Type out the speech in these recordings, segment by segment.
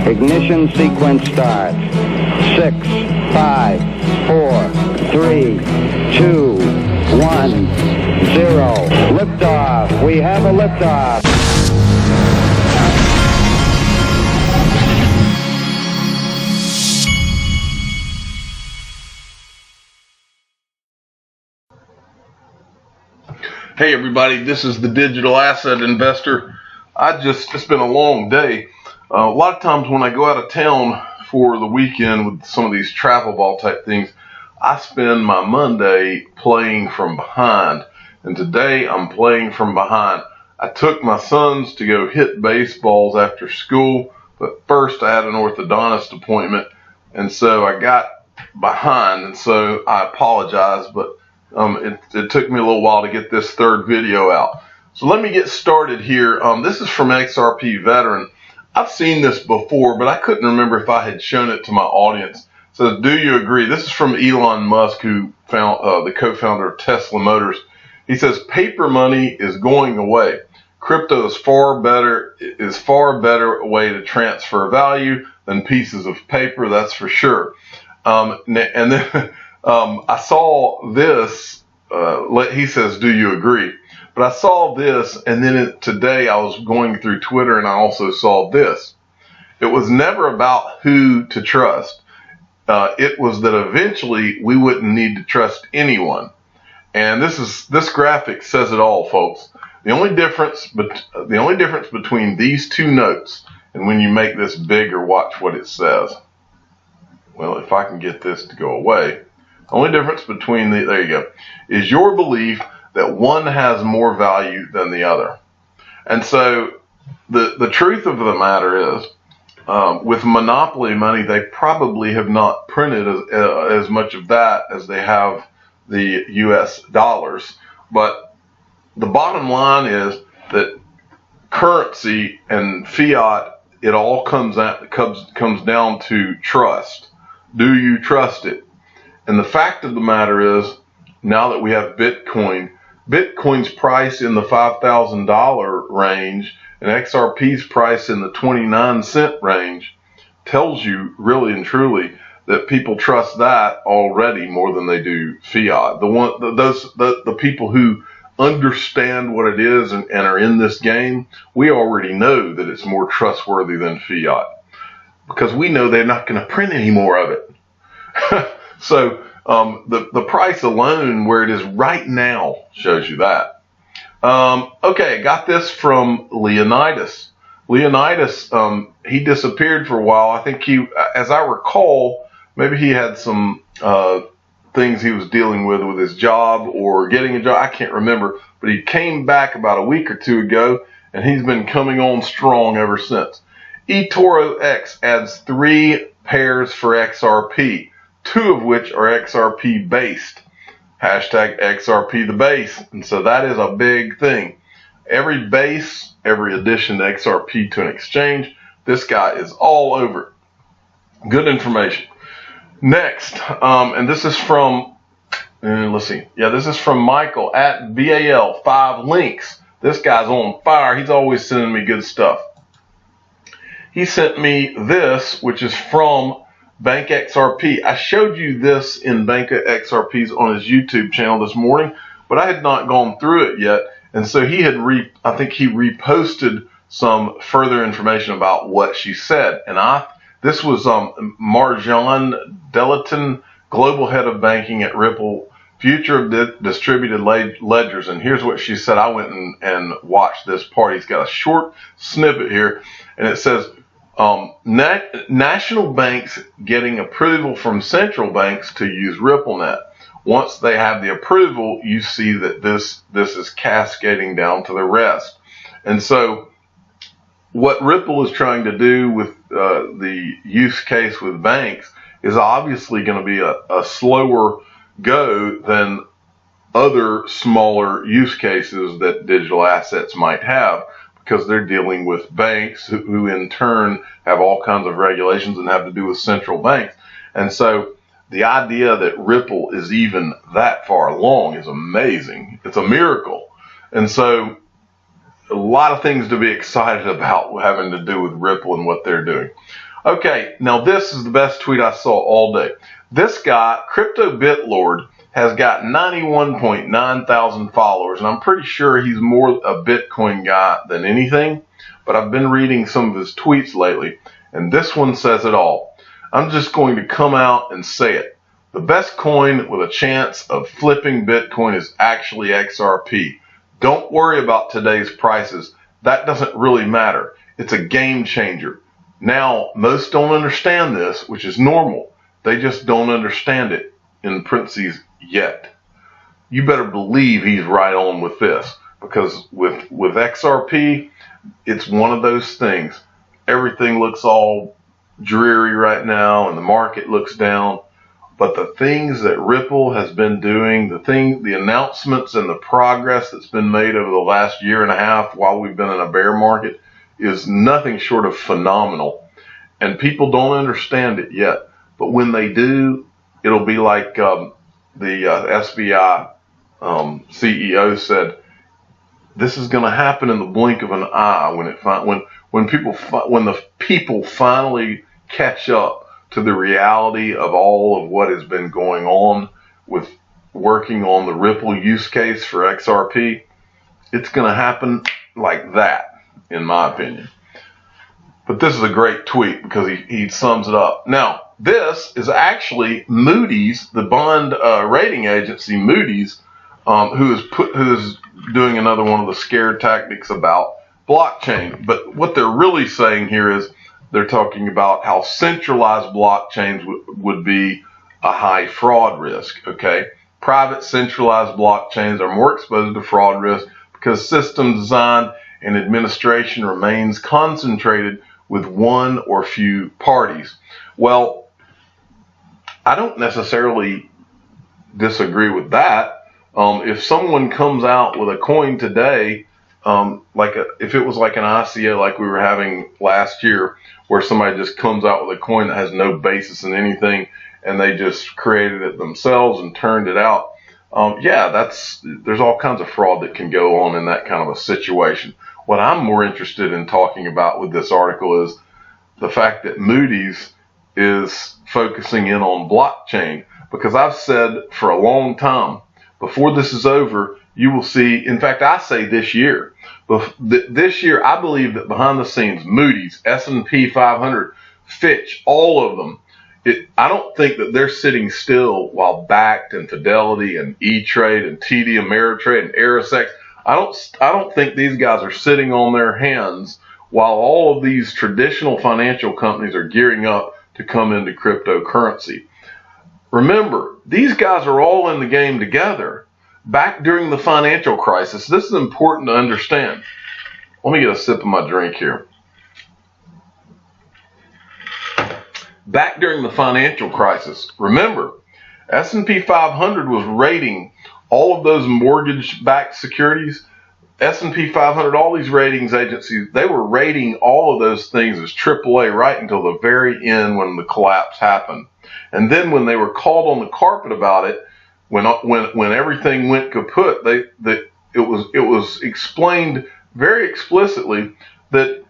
Ignition sequence starts. 6, 5, 4, 3, 2, 1, 0. Liftoff. We have a liftoff. Hey everybody, this is the Digital Asset Investor. It's been a long day. A lot of times when I go out of town for the weekend with some of these travel ball type things, I spend my Monday playing from behind. And today I'm playing from behind. I took my sons to go hit baseballs after school, but first I had an orthodontist appointment, and so I got behind, and so I apologize, but it took me a little while to get this third video out. So let me get started here. This is from XRP Veteran. I've seen this before, but I couldn't remember if I had shown it to my audience. It says, do you agree? This is from Elon Musk, who found the co-founder of Tesla Motors. He says, paper money is going away. Crypto is far better way to transfer value than pieces of paper, that's for sure. And then I saw this, he says, do you agree? But I saw this, and then today I was going through Twitter and I also saw this. It was never about who to trust. It was that eventually we wouldn't need to trust anyone. And this graphic says it all, folks. The only difference between these two notes, and when you make this bigger, watch what it says. Well, if I can get this to go away. Only difference between there you go, is your belief that one has more value than the other. And so the truth of the matter is, with monopoly money, they probably have not printed as much of that as they have the US dollars. But the bottom line is that currency and fiat, it all comes down to trust. Do you trust it? And the fact of the matter is, now that we have Bitcoin's price in the $5,000 range and XRP's price in the 29-cent range tells you really and truly that people trust that already more than they do fiat. The people who understand what it is and are in this game, we already know that it's more trustworthy than fiat because we know they're not going to print any more of it. So the price alone, where it is right now, shows you that. Okay, got this from Leonidas. Leonidas, he disappeared for a while. I think as I recall, maybe he had some things he was dealing with his job or getting a job. I can't remember, but he came back about a week or two ago, and he's been coming on strong ever since. eToro X adds 3 pairs for XRP. 2 of which are XRP based. Hashtag XRP the base. And so that is a big thing. Every addition to XRP to an exchange, this guy is all over it. Good information. Next, and this is from, let's see. Yeah, this is from Michael at BAL 5 links. This guy's on fire. He's always sending me good stuff. He sent me this, which is from Bank XRP. I showed you this in Bank XRP's on his YouTube channel this morning, but I had not gone through it yet. And so he had I think he reposted some further information about what she said. And this was Marjan Delaton, Global Head of Banking at Ripple, Future of Distributed Ledgers. And here's what she said. I went and watched this part. He's got a short snippet here, and it says, national banks getting approval from central banks to use RippleNet. Once they have the approval, you see that this is cascading down to the rest. And so what Ripple is trying to do with the use case with banks is obviously going to be a slower go than other smaller use cases that digital assets might have, because they're dealing with banks who in turn have all kinds of regulations and have to do with central banks. And so the idea that Ripple is even that far along is amazing. It's a miracle. And so a lot of things to be excited about having to do with Ripple and what they're doing. Okay, now this is the best tweet I saw all day. This guy, CryptoBitLord, has got 91.9 thousand followers, and I'm pretty sure he's more a Bitcoin guy than anything, but I've been reading some of his tweets lately, and this one says it all. I'm just going to come out and say it. The best coin with a chance of flipping Bitcoin is actually XRP. Don't worry about today's prices. That doesn't really matter. It's a game changer. Now, most don't understand this, which is normal. They just don't understand it, in parentheses, yet. You better believe he's right on with this, because with XRP, it's one of those things. Everything looks all dreary right now, and the market looks down. But the things that Ripple has been doing, the announcements and the progress that's been made over the last year and a half while we've been in a bear market is nothing short of phenomenal. And people don't understand it yet. But when they do, it'll be like the SBI CEO said, this is going to happen in the blink of an eye when the people finally catch up to the reality of all of what has been going on with working on the Ripple use case for XRP. It's going to happen like that, in my opinion. But this is a great tweet because he sums it up. Now, this is actually Moodys, the bond rating agency, Moodys, who is doing another one of the scare tactics about blockchain. But what they're really saying here is they're talking about how centralized blockchains would be a high fraud risk. Okay, private centralized blockchains are more exposed to fraud risk because system design and administration remains concentrated with one or few parties. Well, I don't necessarily disagree with that. If someone comes out with a coin today, if it was like an ICO like we were having last year, where somebody just comes out with a coin that has no basis in anything and they just created it themselves and turned it out, there's all kinds of fraud that can go on in that kind of a situation. What I'm more interested in talking about with this article is the fact that Moodys is focusing in on blockchain, because I've said for a long time, before this is over, you will see, in fact, I say this year, this year, I believe that behind the scenes, Moodys, S&P 500, Fitch, all of them, I don't think that they're sitting still while Bakkt and Fidelity and E-Trade and TD Ameritrade and Arisex, I don't think these guys are sitting on their hands while all of these traditional financial companies are gearing up to come into cryptocurrency. Remember, these guys are all in the game together. Back during the financial crisis, this is important to understand. Let me get a sip of my drink here. Back during the financial crisis, remember, S&P 500 was rating all of those mortgage-backed securities. S&P 500, all these ratings agencies, they were rating all of those things as AAA right until the very end when the collapse happened. And then when they were called on the carpet about it, when everything went kaput, it was explained very explicitly that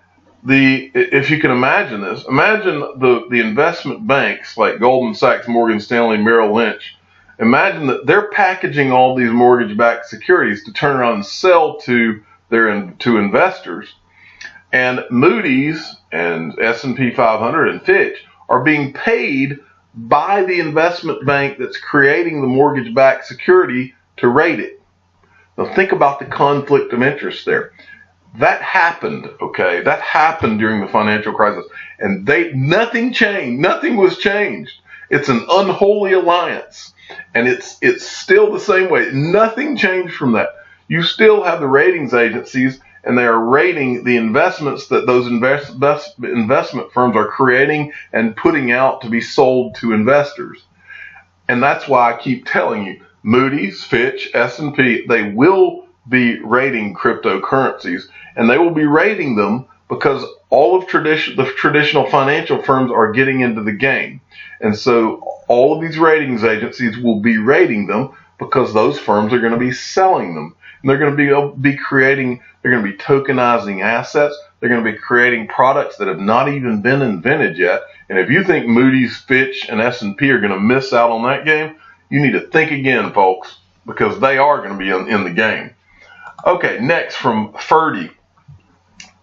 if you can imagine this, imagine the investment banks like Goldman Sachs, Morgan Stanley, Merrill Lynch. Imagine that they're packaging all these mortgage-backed securities to turn around and sell to investors, and Moodys and S&P 500 and Fitch are being paid by the investment bank that's creating the mortgage-backed security to rate it. Now think about the conflict of interest there. That happened, okay? That happened during the financial crisis, and nothing changed. Nothing was changed. It's an unholy alliance, and it's still the same way. Nothing changed from that. You still have the ratings agencies, and they are rating the investments that those investment firms are creating and putting out to be sold to investors. And that's why I keep telling you, Moodys, Fitch, S&P, they will be rating cryptocurrencies, and they will be rating them because all of the traditional financial firms are getting into the game. And so all of these ratings agencies will be rating them because those firms are going to be selling them. and they're going to be creating, they're going to be tokenizing assets. They're going to be creating products that have not even been invented yet. And if you think Moody's, Fitch, and S&P are going to miss out on that game, you need to think again, folks, because they are going to be in the game. Okay, next from Ferdy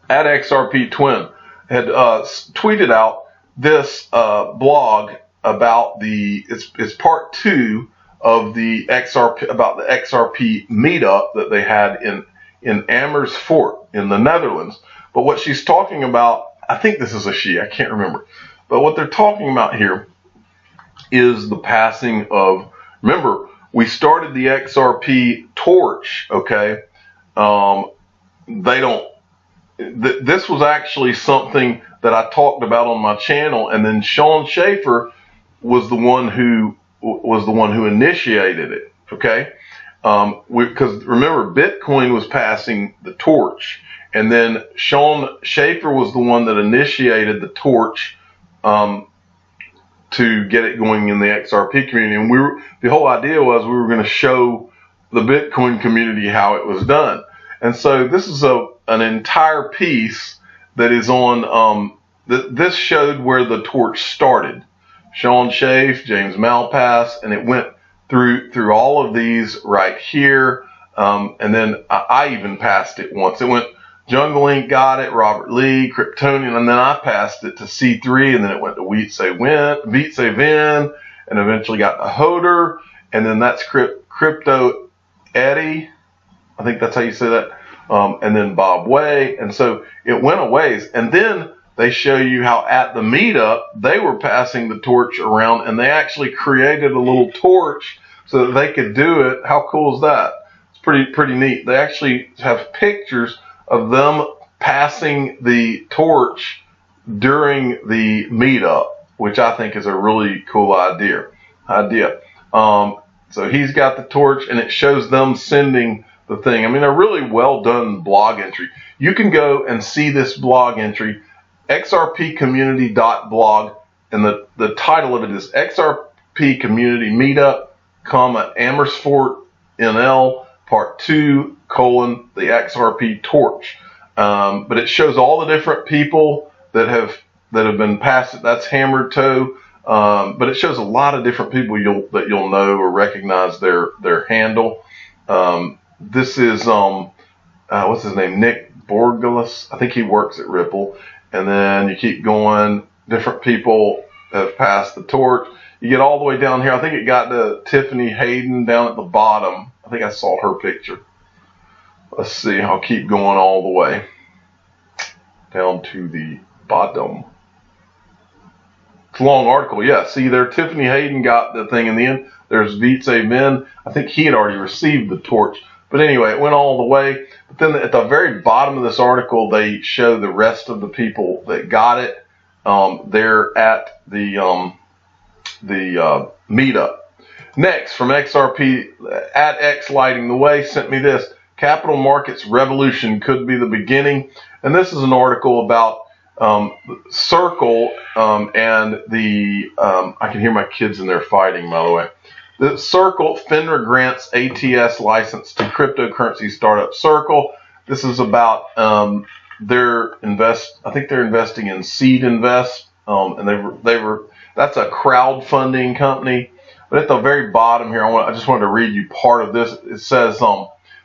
at XRP Twin had tweeted out this blog about it's part 2 of the XRP, about the XRP meetup that they had in Amersfoort in the Netherlands. But what she's talking about, I think this is a she, I can't remember. But what they're talking about here is the passing of, remember, we started the XRP Torch, okay? This was actually something that I talked about on my channel, and then Sean Schaefer was the one who initiated it, okay? Because remember, Bitcoin was passing the torch, and then Sean Schaefer was the one that initiated the torch to get it going in the XRP community. And the whole idea was we were going to show the Bitcoin community how it was done. And so this is an entire piece that is on, this showed where the torch started. Sean Schaefer, James Malpass, and it went through all of these right here. And then I even passed it once. It went, Jungle Inc. got it, Robert Lee, Kryptonian, and then I passed it to C3, and then it went to Vin, and eventually got to Hodor, and then that's Crypto Eddie, I think that's how you say that, and then Bob Way, and so it went a ways, and then they show you how at the meetup they were passing the torch around, and they actually created a little torch so that they could do it. How cool is that? It's pretty neat. They actually have pictures of them passing the torch during the meetup, which I think is a really cool idea. So he's got the torch, and it shows them sending the thing. I mean, a really well done blog entry. You can go and see this blog entry, xrpcommunity.blog, and the title of it is XRP Community Meetup, Amersfoort NL Part 2, the XRP Torch. But it shows all the different people that have been passed. That's Hammered Toe. But it shows a lot of different people that you'll know or recognize their handle. This is what's his name? Nick Borgelis. I think he works at Ripple. And then you keep going. Different people have passed the torch. You get all the way down here. I think it got to Tiffany Hayden down at the bottom. I think I saw her picture. Let's see. I'll keep going all the way down to the bottom. It's a long article. Yeah, see there, Tiffany Hayden got the thing in the end. There's Vitze Vin. I think he had already received the torch. But anyway, it went all the way. But then at the very bottom of this article, they show the rest of the people that got it. They're at the meetup. Next, from XRP, at X Lighting the Way, sent me this. Capital Markets Revolution could be the beginning. And this is an article about Circle and the, I can hear my kids in there fighting, by the way. The Circle, FINRA grants ATS license to cryptocurrency startup Circle. This is about I think they're investing in Seed Invest, and that's a crowdfunding company. But at the very bottom here, I just wanted to read you part of this. It says,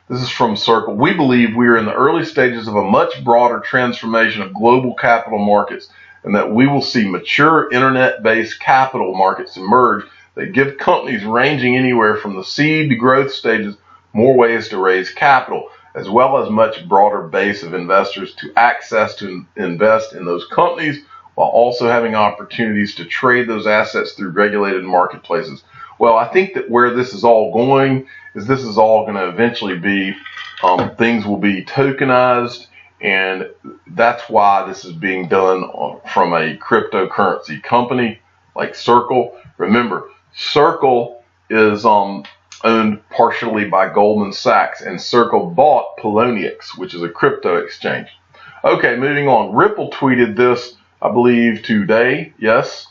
this is from Circle. We believe we are in the early stages of a much broader transformation of global capital markets, and that we will see mature internet-based capital markets emerge that give companies ranging anywhere from the seed to growth stages more ways to raise capital, as well as much broader base of investors to access to invest in those companies, while also having opportunities to trade those assets through regulated marketplaces. Well, I think that where this is all going is this is all going to eventually be, things will be tokenized, and that's why this is being done from a cryptocurrency company like Circle. Remember, Circle is owned partially by Goldman Sachs, and Circle bought Poloniex, which is a crypto exchange. Okay, moving on. Ripple tweeted this, I believe, today. Yes,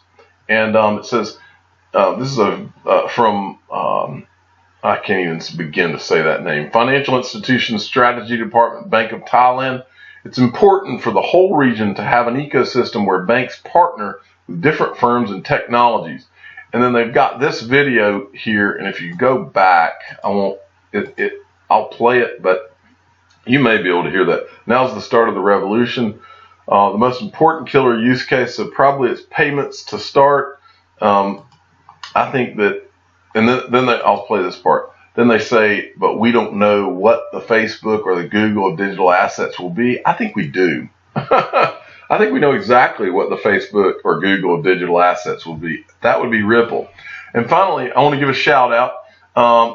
and it says this is from I can't even begin to say that name. Financial Institution Strategy Department, Bank of Thailand. It's important for the whole region to have an ecosystem where banks partner with different firms and technologies. And then they've got this video here, and if you go back, I'll play it, but you may be able to hear that. Now's the start of the revolution. The most important killer use case, so probably it's payments to start. I think that, and I'll play this part. Then they say, but we don't know what the Facebook or the Google of digital assets will be. I think we do. I think we know exactly what the Facebook or Google of digital assets will be. That would be Ripple. And finally, I want to give a shout out.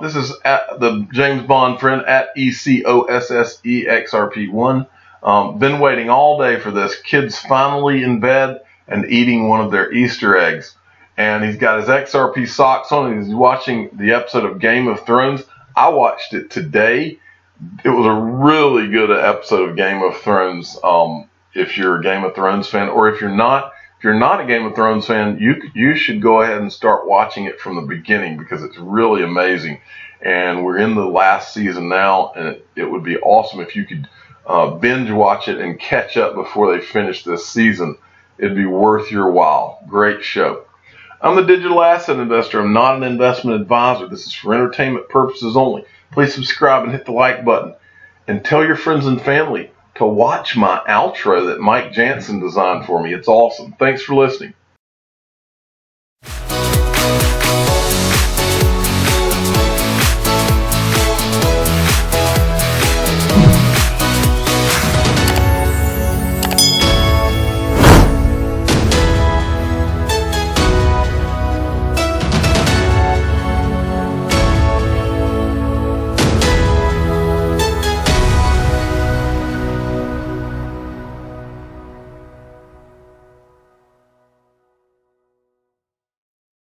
This is at the James Bond friend at ECOSSEXRP1. Been waiting all day for this. Kid's finally in bed and eating one of their Easter eggs. And he's got his XRP socks on and he's watching the episode of Game of Thrones. I watched it today. It was a really good episode of Game of Thrones. If you're a Game of Thrones fan, or if you're not a Game of Thrones fan, you should go ahead and start watching it from the beginning because it's really amazing. And we're in the last season now, and it would be awesome if you could binge watch it and catch up before they finish this season. It'd be worth your while. Great show. I'm the digital asset investor. I'm not an investment advisor. This is for entertainment purposes only. Please subscribe and hit the like button. And tell your friends and family to watch my outro that Mike Jansen designed for me. It's awesome. Thanks for listening.